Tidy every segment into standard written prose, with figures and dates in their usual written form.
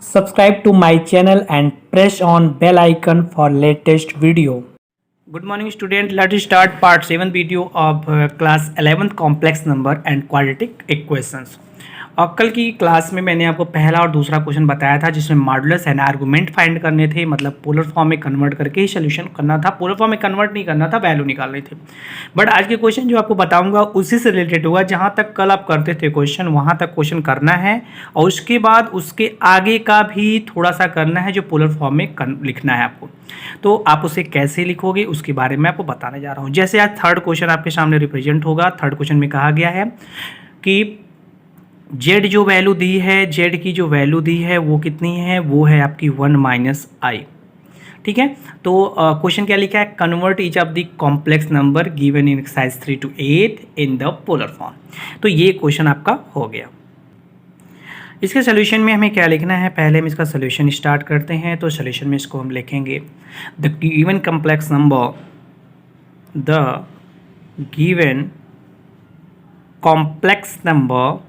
Subscribe to my channel and press on bell icon for latest video. Good morning student. Let's start part 7 video of class 11th complex number and quadratic equations. और कल की class में मैंने आपको पहला और दूसरा question बताया था जिसमें मॉडुलस एंड आर्गुमेंट फाइंड करने थे, मतलब पोलर फॉर्म में कन्वर्ट करके ही सोल्यूशन करना था। पोलर फॉर्म में कन्वर्ट नहीं करना था, वैल्यू निकालनी थी। बट आज के क्वेश्चन जो आपको बताऊंगा उसी से रिलेटेड हुआ। जहां तक कल आप करते थे क्वेश्चन वहां तक क्वेश्चन करना है और उसके बाद उसके आगे का भी थोड़ा सा करना है जो पोलर फॉर्म में लिखना है आपको। तो आप उसे कैसे लिखोगे उसके बारे में आपको बताने जा रहा हूँ। जैसे आज थर्ड क्वेश्चन आपके सामने रिप्रेजेंट होगा। थर्ड क्वेश्चन में कहा गया है कि जेड जो वैल्यू दी है, जेड की जो वैल्यू दी है वो कितनी है, वो है आपकी 1 माइनस आई। ठीक है, तो क्वेश्चन क्या लिखा है, convert each of the complex number given in exercise 3 to 8 in the polar form. तो ये क्वेश्चन आपका हो गया। इसके सोल्यूशन में हमें क्या लिखना है, पहले हम इसका सोल्यूशन स्टार्ट करते हैं। तो सोल्यूशन में इसको हम लिखेंगे the given complex number, the given complex number,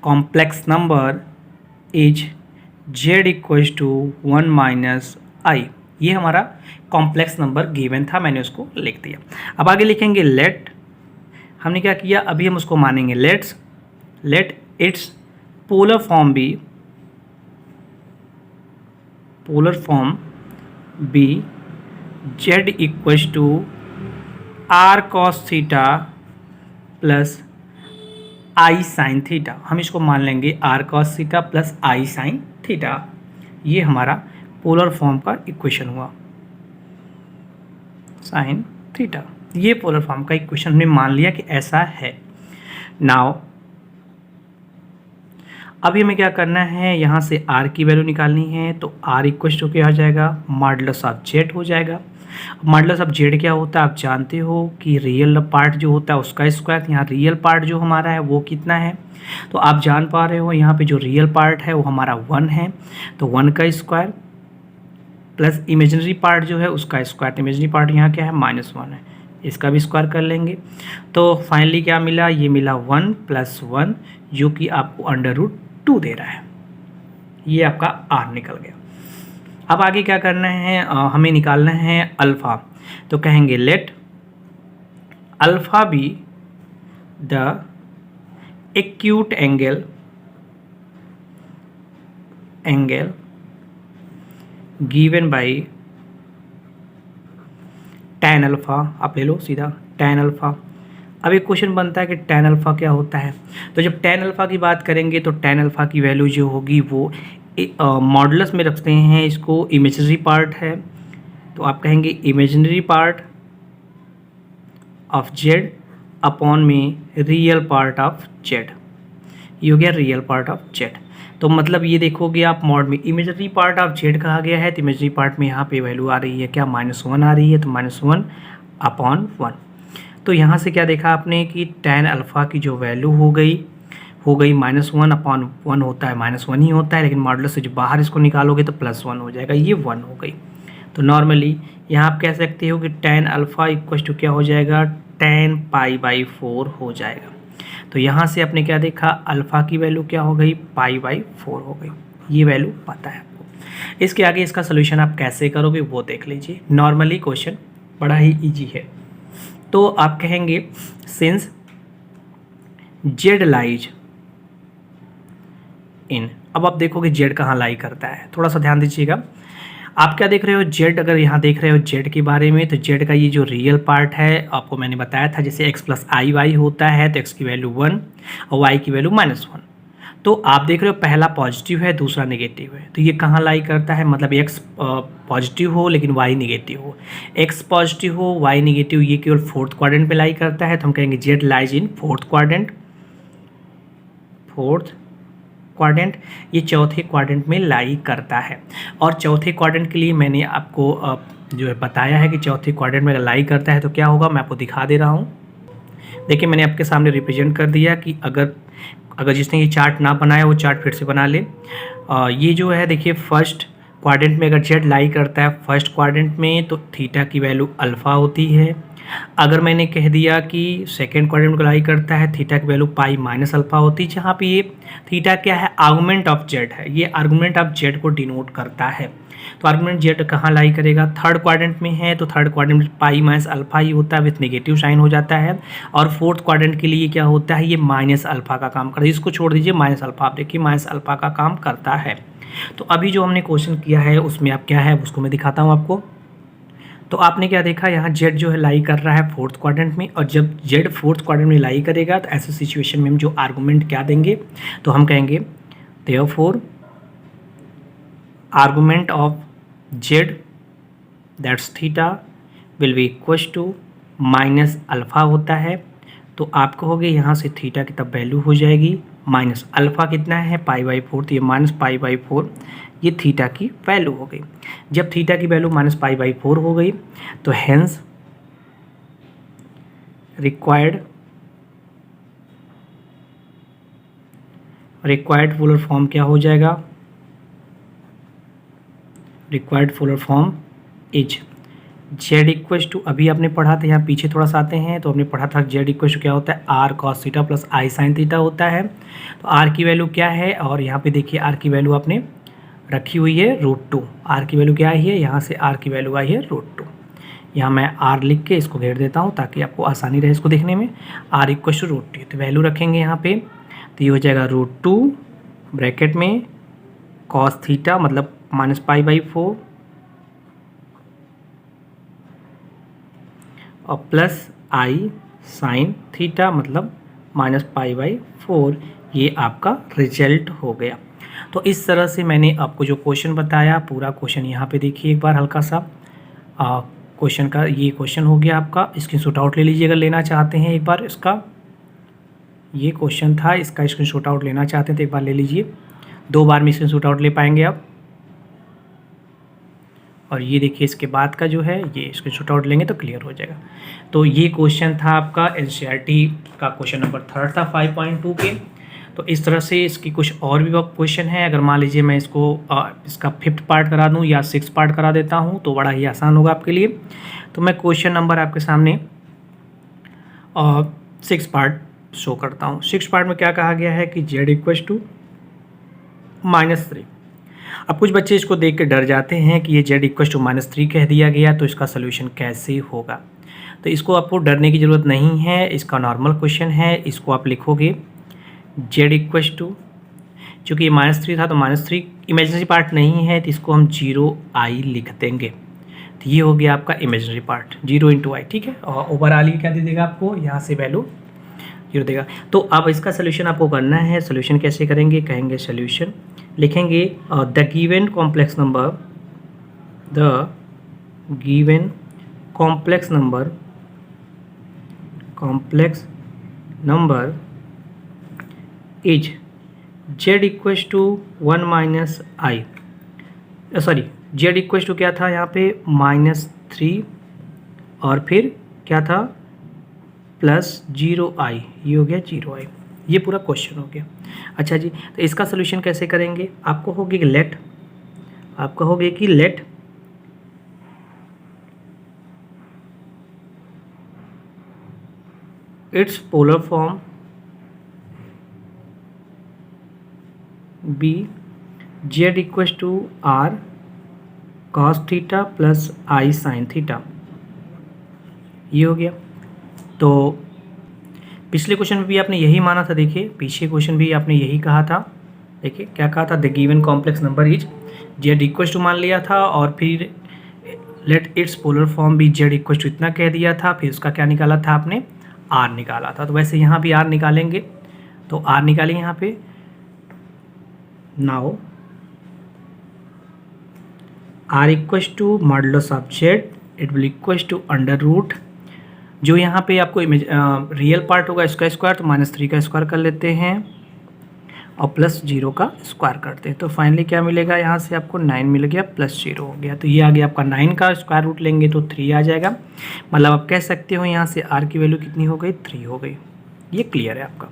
complex number is z equals to 1 minus i. ये हमारा कॉम्प्लेक्स नंबर गिवन था, मैंने उसको लिख दिया। अब आगे लिखेंगे लेट, हमने क्या किया, अभी हम उसको मानेंगे let its polar form be z equals to r cos theta plus i sine theta. हम इसको मान लेंगे r cos theta plus i sine theta. ये हमारा पोलर फॉर्म का इक्वेशन हुआ, साइन थीटा। ये पोलर फॉर्म का इक्वेशन हमने मान लिया कि ऐसा है। नाउ अभी हमें क्या करना है, यहाँ से आर की वैल्यू निकालनी है। तो आर इक्वल टू क्या आ जाएगा, मॉडुलस ऑफ जेड हो जाएगा। मॉडुलस ऑफ जेड क्या होता है आप जानते हो कि रियल पार्ट जो होता है उसका स्क्वायर। यहाँ रियल पार्ट जो हमारा है वो कितना है, तो आप जान पा रहे हो यहाँ पे जो रियल पार्ट है वो हमारा 1 है। तो 1 का स्क्वायर प्लस इमेजिनरी पार्ट जो है उसका स्क्वायर। तो इमेजिनरी पार्ट यहाँ क्या है, -1 है, इसका भी स्क्वायर कर लेंगे। तो फाइनली क्या मिला, ये मिला 1 + 1 जो कि आपको √2 दे रहा है। ये आपका आर निकल गया। अब आगे क्या करना है, हमें निकालना है अल्फ़ा। तो कहेंगे late alpha B the acute angle given by tan alpha. आप ले लो सीधा tan अल्फ़ा। अब एक क्वेश्चन बनता है कि tan अल्फ़ा क्या होता है। तो जब tan अल्फ़ा की बात करेंगे तो tan अल्फ़ा की वैल्यू जो होगी वो मॉडुलस में रखते हैं इसको, इमेजिनरी पार्ट है। तो आप कहेंगे imaginary part of z upon में रियल पार्ट ऑफ जेड। ये हो गया रियल पार्ट ऑफ जेड। तो मतलब ये देखोगे आप मॉड में इमेजिनरी पार्ट ऑफ जेड कहा गया है, तो इमेजिनरी पार्ट में यहाँ पे वैल्यू आ रही है क्या, -1 आ रही है। तो -1 अपॉन 1। तो यहाँ से क्या देखा आपने कि tan अल्फ़ा की जो वैल्यू हो गई -1 अपॉन 1 होता है, -1 ही होता है, लेकिन मॉडुलस से जो बाहर इसको निकालोगे तो +1 हो जाएगा, ये 1 हो गई। तो नॉर्मली यहाँ आप कह सकते हो कि tan अल्फ़ा इक्वल टू क्या हो जाएगा, tan π/4 हो जाएगा। तो यहाँ से आपने क्या देखा, अल्फ़ा की वैल्यू क्या हो गई, π/4 हो गई। ये वैल्यू पता है आपको। इसके आगे इसका सोल्यूशन आप कैसे करोगे वो देख लीजिए। नॉर्मली क्वेश्चन बड़ा ही ईजी है। तो आप कहेंगे सिंस जेड लाइज इन। अब आप देखोगे जेड कहाँ लाई करता है, थोड़ा सा ध्यान दीजिएगा। आप क्या देख रहे हो, जेड, अगर यहाँ देख रहे हो जेड के बारे में, तो जेड का ये जो रियल पार्ट है आपको मैंने बताया था, जैसे x + iy होता है तो x की वैल्यू 1 और y की वैल्यू -1। तो आप देख रहे हो पहला पॉजिटिव है दूसरा नेगेटिव है, तो ये कहाँ लाई करता है, मतलब x पॉजिटिव हो लेकिन y नेगेटिव हो, x पॉजिटिव हो y नेगेटिव, ये केवल 4th क्वाड्रेंट पे लाई करता है। तो हम कहेंगे Z lies in 4th quadrant. ये चौथे क्वाड्रेंट में लाई करता है। और चौथे क्वाड्रेंट के लिए मैंने आपको जो है बताया है कि चौथे क्वाड्रेंट में लाई करता है तो क्या होगा, मैं आपको दिखा दे रहा हूँ। देखिए मैंने आपके सामने रिप्रेजेंट कर दिया कि अगर जिसने ये चार्ट ना बनाया वो चार्ट फिर से बना ले। ये जो है देखिए फर्स्ट क्वाड्रेंट में अगर जेड लाई करता है फर्स्ट क्वाड्रेंट में तो थीटा की वैल्यू अल्फ़ा होती है। अगर मैंने कह दिया कि सेकेंड क्वाड्रेंट को लाई करता है, थीटा की वैल्यू पाई माइनस अल्फा होती है, जहाँ पे ये थीटा क्या है, आर्गुमेंट ऑफ जेड है, ये आर्गुमेंट ऑफ जेड को डिनोट करता है। तो आर्गुमेंट जेड कहाँ लाई करेगा, थर्ड क्वाड्रेंट में है, तो थर्ड क्वाड्रेंट में पाई माइनस अल्फा ही होता है, विथ नेगेटिव साइन हो जाता है। और फोर्थ क्वाड्रेंट के लिए क्या होता है, ये माइनस अल्फा का काम करता है, इसको छोड़ दीजिए, माइनस अल्फा, आप देखिए माइनस अल्फा का काम करता है। तो अभी जो हमने क्वेश्चन किया है उसमें आप क्या है उसको मैं दिखाता हूँ आपको। तो आपने क्या देखा, यहाँ जेड जो है लाई कर रहा है फोर्थ क्वाड्रेंट में, और जब जेड फोर्थ क्वाड्रेंट में लाई करेगा तो ऐसे सिचुएशन में हम जो आर्गूमेंट क्या देंगे, तो हम कहेंगे therefore argument of z that's theta will be equals to minus alpha होता है। तो आप कहोगे यहाँ से थीटा की तब वैल्यू हो जाएगी माइनस अल्फा कितना है, पाई बाई फोर, तो ये माइनस पाई बाई फोर ये थीटा की वैल्यू हो गई। जब थीटा की value minus pi by four हो गई तो हेंस रिक्वायर्ड पोलर फॉर्म क्या हो जाएगा, required polar form is z equal to, अभी आपने पढ़ा था, यहाँ पीछे थोड़ा सा आते हैं, तो हमने पढ़ा था जेड इक्वल टू क्या होता है, r cos theta plus i sine theta होता है। तो आर की वैल्यू क्या है, और यहाँ पे देखिए आर की वैल्यू आपने रखी हुई है √2, आर की वैल्यू क्या आई है, यहाँ से आर की वैल्यू आई है √2। यहाँ मैं आर लिख के इसको घेर देता हूँ ताकि आपको आसानी रहे इसको देखने में। आर इक्वल टू √2, तो वैल्यू रखेंगे यहाँ पे, तो ये हो जाएगा √2 ब्रैकेट में कॉस थीटा मतलब माइनस पाई बाई फोर और प्लस आई साइन थीटा मतलब माइनस पाई बाई फोर, ये आपका रिजल्ट हो गया। तो इस तरह से मैंने आपको जो क्वेश्चन बताया, पूरा क्वेश्चन यहाँ पे देखिए एक बार हल्का सा क्वेश्चन का, ये क्वेश्चन हो गया आपका, स्क्रीनशॉट आउट ले लीजिए अगर लेना चाहते हैं एक बार इसका, ये क्वेश्चन था, इसका स्क्रीनशॉट आउट लेना चाहते हैं तो एक बार ले लीजिए, 2 बार में स्क्रीनशॉट आउट ले पाएंगे आप। और ये देखिए इसके बाद का जो है ये स्क्रीनशॉट आउट लेंगे तो क्लियर हो जाएगा। तो ये क्वेश्चन था आपका एनसीईआरटी का क्वेश्चन नंबर 3 था 5.2 के। तो इस तरह से इसकी कुछ और भी क्वेश्चन है, अगर मान लीजिए मैं इसको इसका 5th पार्ट करा दूं या 6th पार्ट करा देता हूं तो बड़ा ही आसान होगा आपके लिए। तो मैं क्वेश्चन नंबर आपके सामने 6 पार्ट शो करता हूँ। 6 पार्ट में क्या कहा गया है कि जेड इक्वल टू -3। अब कुछ बच्चे इसको देख के डर जाते हैं कि ये जेड इक्वल टू -3 कह दिया गया तो इसका सोल्यूशन कैसे होगा। तो इसको आपको डरने की ज़रूरत नहीं है, इसका नॉर्मल क्वेश्चन है। इसको आप लिखोगे जेड इक्वल टू, चूँकि ये -3 था तो -3 इमेजिनरी पार्ट नहीं है तो इसको हम 0i लिख देंगे। तो ये हो गया आपका इमेजिनरी पार्ट 0 × i, ठीक है। और ओवरऑल ये क्या दे देगा आपको, यहाँ से वैल्यू 0 देगा। तो अब इसका सोल्यूशन आपको करना है। सोल्यूशन कैसे करेंगे, कहेंगे सोल्यूशन लिखेंगे the given complex number, the given complex number is z equals to 1 minus i, sorry z equals to क्या था यहाँ पे -3 और फिर क्या था +0i, ये हो गया 0i। ये पूरा क्वेश्चन हो गया। अच्छा जी, तो इसका सोल्यूशन कैसे करेंगे, आपको होगी कि let its polar form be z equals to r cos theta plus i sine theta, ये हो गया। तो पिछले क्वेश्चन में भी आपने यही माना था, देखिए पीछे क्वेश्चन भी आपने यही कहा था। देखिए क्या कहा था, the given complex number is z equals to मान लिया था और फिर लेट इट्स पोलर फॉर्म भी जेड इक्वल्स टू इतना कह दिया था, फिर उसका क्या निकाला था आपने, आर निकाला था। तो वैसे यहाँ भी आर निकालेंगे, तो आर निकालेंगे यहाँ पे। Now r equals to modulus of z, it will equals to √, जो यहाँ पे आपको रियल पार्ट होगा इसका स्क्वायर, तो -3 का स्क्वायर कर लेते हैं और +0 का स्क्वायर करते हैं। तो फाइनली क्या मिलेगा, यहाँ से आपको 9 मिल गया, +0 हो गया। तो ये आ गया आपका 9 का स्क्वायर रूट लेंगे तो 3 आ जाएगा। मतलब आप कह सकते हो यहाँ से आर की वैल्यू कितनी हो गई, 3 हो गई। ये क्लियर है आपका,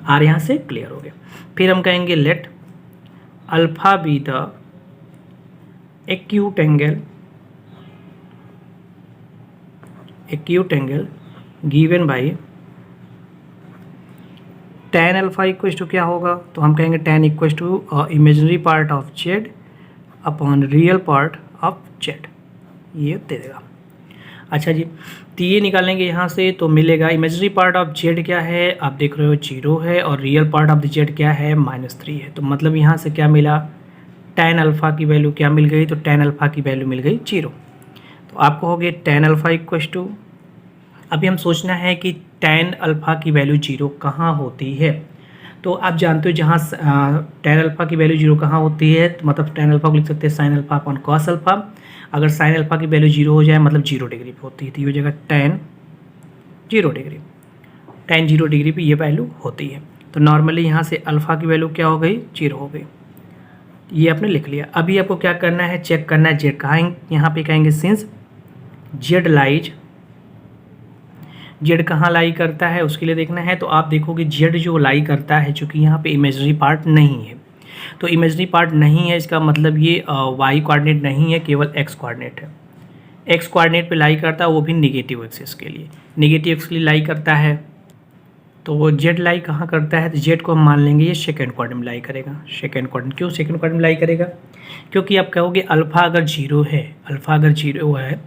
आर यहाँ से क्लियर हो गया। फिर हम कहेंगे let alpha be the acute angle acute angle given by tan alpha equal to क्या होगा, तो हम कहेंगे tan equal to imaginary part of z upon real part of z, ये दे देगा। अच्छा जी, तो ये निकालेंगे यहाँ से तो मिलेगा इमेजनरी पार्ट ऑफ जेड क्या है, आप देख रहे हो 0 है, और real part of the Z क्या है -3 है। तो मतलब यहाँ से क्या मिला, tan अल्फ़ा की वैल्यू क्या मिल गई, तो tan अल्फ़ा की वैल्यू मिल गई 0। तो आपको हो गया tan अल्फ़ा इक्वल टू, अभी हम सोचना है कि tan अल्फ़ा की वैल्यू 0 कहाँ होती है। तो आप जानते हो जहाँ tan अल्फ़ा की वैल्यू 0 कहाँ होती है, तो मतलब tan अल्फ़ा को लिख सकते हैं sin alpha upon cos alpha. अगर sin अल्फ़ा की वैल्यू 0 हो जाए मतलब 0 डिग्री पे होती है, तो ये हो जाएगा tan 0 डिग्री, tan 0 डिग्री पे ये वैल्यू होती है। तो नॉर्मली यहाँ से अल्फ़ा की वैल्यू क्या हो गई, 0 हो गई, ये आपने लिख लिया। अभी आपको क्या करना है, चेक करना है जेड कहाँ, यहाँ पे कहेंगे सिंस जेड लाइज, जेड कहाँ लाई करता है उसके लिए देखना है। तो आप देखोगे जेड जो लाई करता है, चूँकि यहाँ पे इमेजनरी पार्ट नहीं है, तो इमेजनरी पार्ट नहीं है इसका मतलब ये वाई कोऑर्डिनेट नहीं है, केवल एक्स कोऑर्डिनेट है। एक्स कोऑर्डिनेट पे लाई करता है, वो भी निगेटिव एक्सिस के लिए, निगेटिव एक्सिस के लिए लाई करता है। तो वो जेड लाई कहाँ करता है, तो जेड को हम मान लेंगे ये सेकंड क्वाड्रेंट में लाई करेगा। सेकंड क्वाड्रेंट, क्यों सेकंड क्वाड्रेंट में लाई करेगा, क्योंकि आप कहोगे अल्फ़ा अगर 0 है, अल्फ़ा अगर 0 है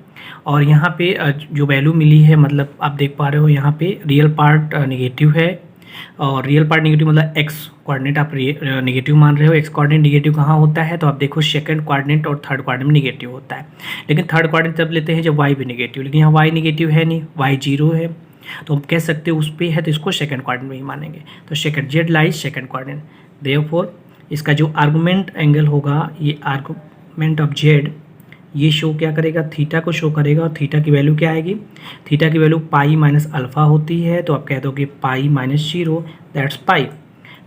और यहाँ पे जो वैल्यू मिली है, मतलब आप देख पा रहे हो यहाँ पे रियल पार्ट नेगेटिव है, और रियल पार्ट नेगेटिव मतलब एक्स कोऑर्डिनेट आप नेगेटिव मान रहे हो। एक्स कोऑर्डिनेट नेगेटिव कहाँ होता है, तो आप देखो सेकंड कोऑर्डिनेट और थर्ड कोऑर्डिनेट में नेगेटिव होता है, लेकिन थर्ड कोऑर्डिनेट तब लेते हैं जब वाई भी नेगेटिव, लेकिन यहाँ वाई नेगेटिव है नहीं, वाई 0 है, तो हम कह सकते हैं उस पर है तो इसको सेकंड क्वाड्रेंट में ही मानेंगे। तो second Z lies second quadrant, therefore इसका जो आर्गुमेंट एंगल होगा, ये आर्गुमेंट ऑफ जेड ये शो क्या करेगा, थीटा को शो करेगा, और थीटा की वैल्यू क्या आएगी, थीटा की वैल्यू पाई माइनस अल्फ़ा होती है, तो आप कह दोगे पाई माइनस 0 दैट्स पाई।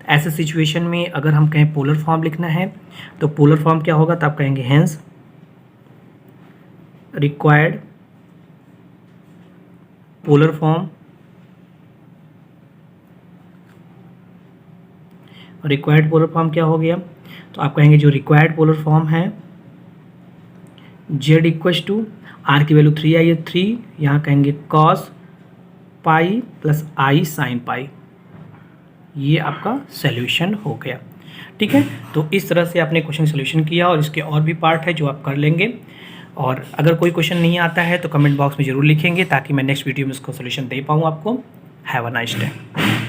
ऐसे सिचुएशन में अगर हम कहें पोलर फॉर्म लिखना है, तो पोलर फॉर्म क्या होगा, तो आप कहेंगे hence required polar form, required polar form क्या हो गया, तो आप कहेंगे जो रिक्वायर्ड पोलर फॉर्म है जेड इक्वल्स टू आर की वैल्यू 3 आई है 3, यहाँ कहेंगे cos pi plus i sine pi, ये आपका सोल्यूशन हो गया। ठीक है, तो इस तरह से आपने क्वेश्चन सोल्यूशन किया, और इसके और भी पार्ट है जो आप कर लेंगे, और अगर कोई क्वेश्चन नहीं आता है तो कमेंट बॉक्स में ज़रूर लिखेंगे ताकि मैं नेक्स्ट वीडियो में उसको सोल्यूशन दे पाऊँ आपको। Have a nice day.